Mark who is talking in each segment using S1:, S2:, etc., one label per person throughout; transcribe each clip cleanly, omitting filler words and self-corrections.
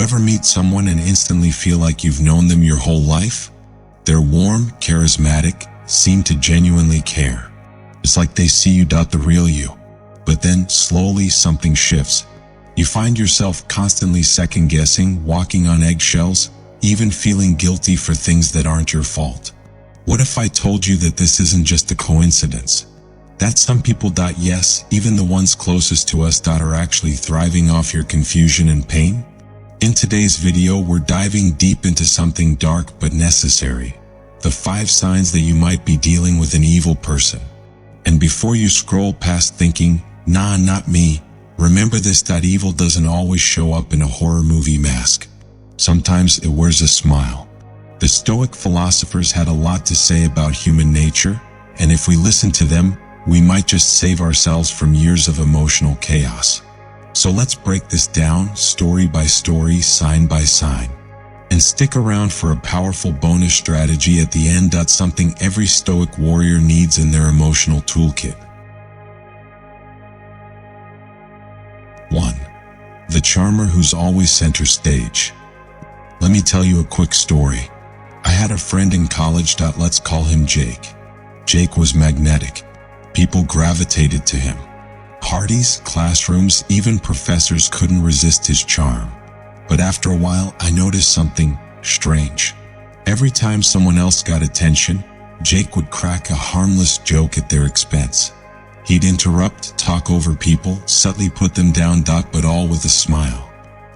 S1: ever meet someone and instantly feel like you've known them your whole life? They're warm, charismatic, seem to genuinely care. It's like they see you, the real you. But then, slowly, something shifts. You find yourself constantly second-guessing, walking on eggshells, even feeling guilty for things that aren't your fault. What if I told you that this isn't just a coincidence? That some people, yes, even the ones closest to us, are actually thriving off your confusion and pain? In today's video, we're diving deep into something dark but necessary. The 5 signs that you might be dealing with an evil person. And before you scroll past thinking, nah, not me, remember this: evil doesn't always show up in a horror movie mask. Sometimes it wears a smile. The Stoic philosophers had a lot to say about human nature, and if we listen to them, we might just save ourselves from years of emotional chaos. So let's break this down, story by story, sign by sign. And stick around for a powerful bonus strategy at the end. Something every Stoic warrior needs in their emotional toolkit. 1. The charmer who's always center stage. Let me tell you a quick story. I had a friend in college. Let's call him Jake. Jake was magnetic. People gravitated to him. Parties, classrooms, even professors couldn't resist his charm. But after a while, I noticed something strange. Every time someone else got attention, Jake would crack a harmless joke at their expense. He'd interrupt, talk over people, subtly put them down, but all with a smile.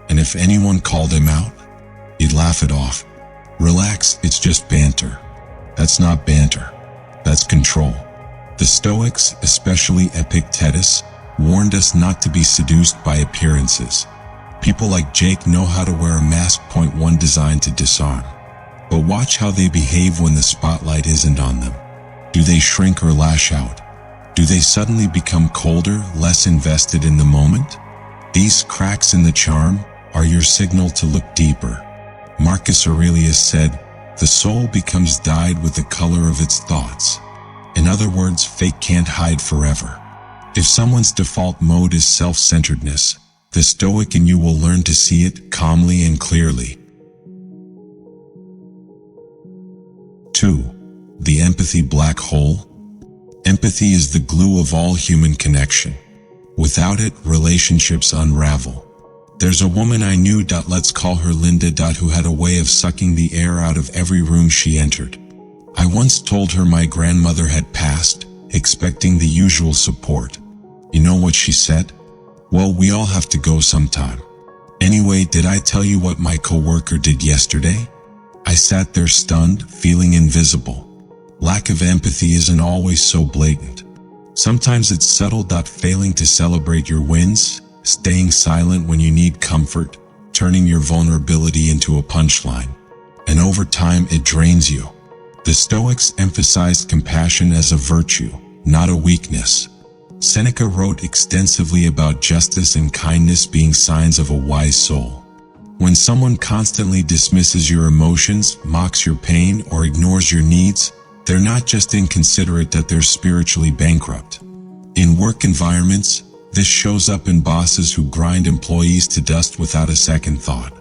S1: And if anyone called him out, he'd laugh it off. Relax, it's just banter. That's not banter. That's control. The Stoics, especially Epictetus, warned us not to be seduced by appearances. People like Jake know how to wear a mask. 1 designed to disarm. But watch how they behave when the spotlight isn't on them. Do they shrink or lash out? Do they suddenly become colder, less invested in the moment? These cracks in the charm are your signal to look deeper. Marcus Aurelius said, "The soul becomes dyed with the color of its thoughts." In other words, fake can't hide forever. If someone's default mode is self-centeredness, the Stoic in you will learn to see it calmly and clearly. 2. The empathy black hole. Empathy is the glue of all human connection. Without it, relationships unravel. There's a woman I knew, let's call her Linda, who had a way of sucking the air out of every room she entered. I once told her my grandmother had passed, expecting the usual support. You know what she said? "Well, we all have to go sometime." Anyway, did I tell you what my coworker did yesterday? I sat there stunned, feeling invisible. Lack of empathy isn't always so blatant. Sometimes it's subtle. Failing to celebrate your wins, staying silent when you need comfort, turning your vulnerability into a punchline. And over time, it drains you. The Stoics emphasized compassion as a virtue, not a weakness. Seneca wrote extensively about justice and kindness being signs of a wise soul. When someone constantly dismisses your emotions, mocks your pain, or ignores your needs, they're not just inconsiderate, they're spiritually bankrupt. In work environments, this shows up in bosses who grind employees to dust without a second thought.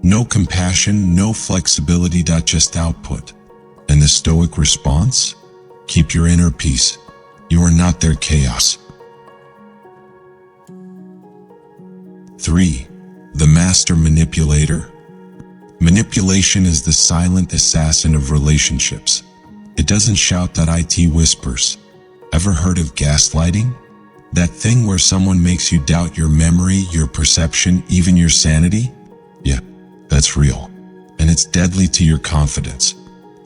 S1: No compassion, no flexibility, just output. And the Stoic response? Keep your inner peace. You are not their chaos. 3. The Master Manipulator. Manipulation is the silent assassin of relationships. It doesn't shout, it whispers. Ever heard of gaslighting? That thing where someone makes you doubt your memory, your perception, even your sanity? Yeah, that's real. And it's deadly to your confidence.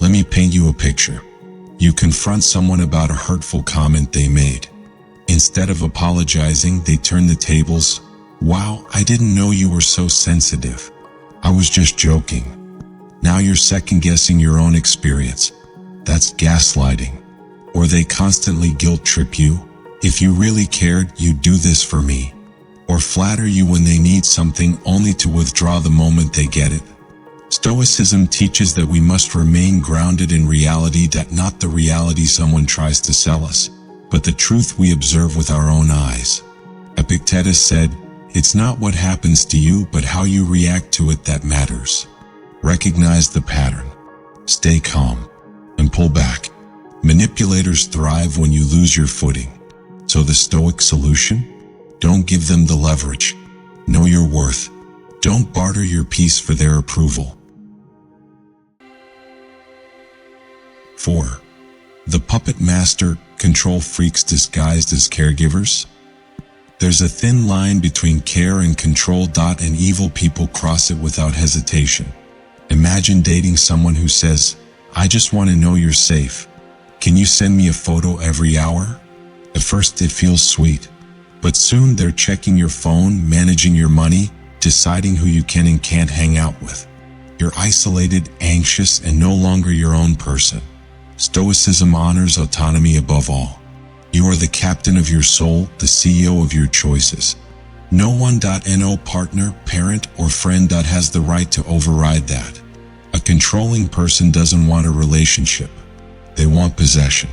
S1: Let me paint you a picture. You confront someone about a hurtful comment they made. Instead of apologizing, they turn the tables. "Wow, I didn't know you were so sensitive. I was just joking." Now you're second-guessing your own experience. That's gaslighting. Or they constantly guilt-trip you. "If you really cared, you'd do this for me." Or flatter you when they need something only to withdraw the moment they get it. Stoicism teaches that we must remain grounded in reality, not the reality someone tries to sell us, but the truth we observe with our own eyes. Epictetus said, It's not what happens to you, but how you react to it that matters. Recognize the pattern. Stay calm and pull back. Manipulators thrive when you lose your footing. So the Stoic solution? Don't give them the leverage. Know your worth. Don't barter your peace for their approval. 4. The puppet master, control freaks disguised as caregivers. There's a thin line between care and control. And evil people cross it without hesitation. Imagine dating someone who says, "I just want to know you're safe. Can you send me a photo every hour?" At first it feels sweet, but soon they're checking your phone, managing your money, deciding who you can and can't hang out with. You're isolated, anxious, and no longer your own person. Stoicism honors autonomy above all. You are the captain of your soul, the CEO of your choices. No one. No partner, parent, or friend has the right to override that. A controlling person doesn't want a relationship. They want possession.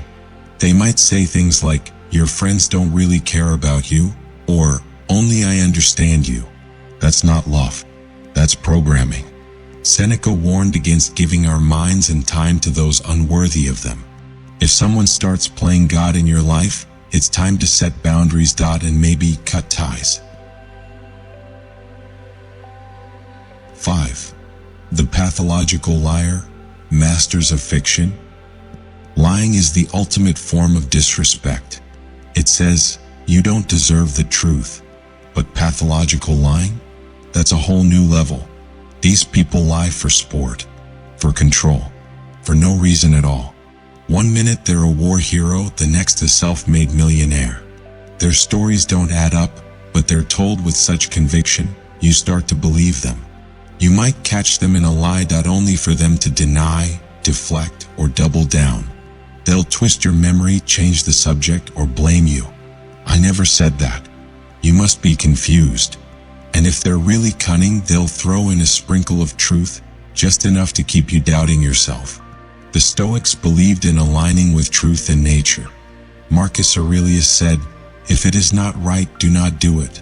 S1: They might say things like, "Your friends don't really care about you," or "Only I understand you." That's not love. That's programming. Seneca warned against giving our minds and time to those unworthy of them. If someone starts playing God in your life, it's time to set boundaries. And maybe cut ties. 5. The pathological liar, masters of fiction. Lying is the ultimate form of disrespect. It says, "You don't deserve the truth." But pathological lying? That's a whole new level. These people lie for sport, for control, for no reason at all. One minute they're a war hero, the next a self-made millionaire. Their stories don't add up, but they're told with such conviction, you start to believe them. You might catch them in a lie. Only for them to deny, deflect, or double down. They'll twist your memory, change the subject, or blame you. "I never said that." You must be confused. And if they're really cunning, they'll throw in a sprinkle of truth, just enough to keep you doubting yourself. The Stoics believed in aligning with truth and nature. Marcus Aurelius said, "If it is not right, do not do it.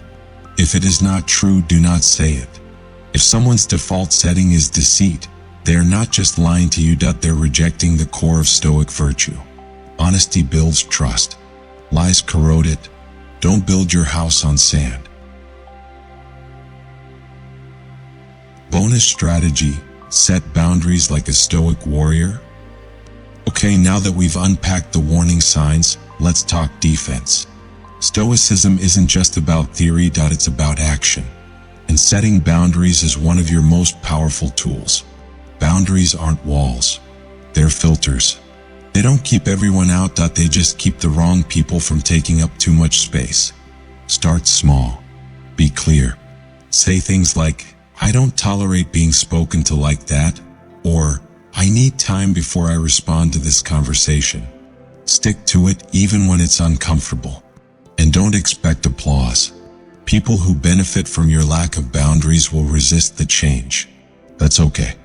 S1: If it is not true, do not say it." If someone's default setting is deceit, they are not just lying to you. They're rejecting the core of Stoic virtue. Honesty builds trust. Lies corrode it. Don't build your house on sand. Bonus strategy: set boundaries like a Stoic warrior. Okay, now that we've unpacked the warning signs, let's talk defense. Stoicism isn't just about theory. It's about action. And setting boundaries is one of your most powerful tools. Boundaries aren't walls. They're filters. They don't keep everyone out. They just keep the wrong people from taking up too much space. Start small. Be clear. Say things like, "I don't tolerate being spoken to like that," or "I need time before I respond to this conversation." Stick to it even when it's uncomfortable. And don't expect applause. People who benefit from your lack of boundaries will resist the change. That's okay.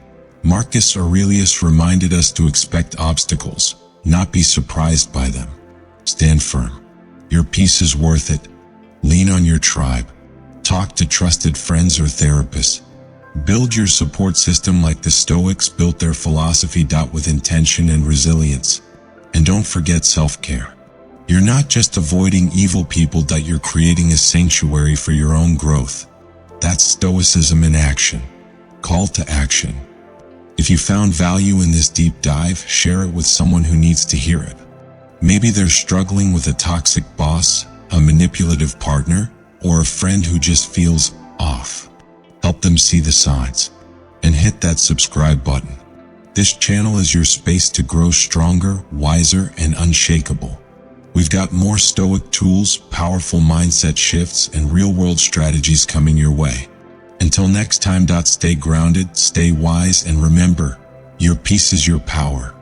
S1: Marcus Aurelius reminded us to expect obstacles, not be surprised by them. Stand firm. Your peace is worth it. Lean on your tribe. Talk to trusted friends or therapists. Build your support system like the Stoics built their philosophy. With intention and resilience. And don't forget self-care. You're not just avoiding evil people. You're creating a sanctuary for your own growth. That's Stoicism in action. Call to action. If you found value in this deep dive, share it with someone who needs to hear it. Maybe they're struggling with a toxic boss, a manipulative partner, or a friend who just feels off. Help them see the signs. And hit that subscribe button. This channel is your space to grow stronger, wiser, and unshakable. We've got more Stoic tools, powerful mindset shifts, and real-world strategies coming your way. Until next time, stay grounded, stay wise, and remember, your peace is your power.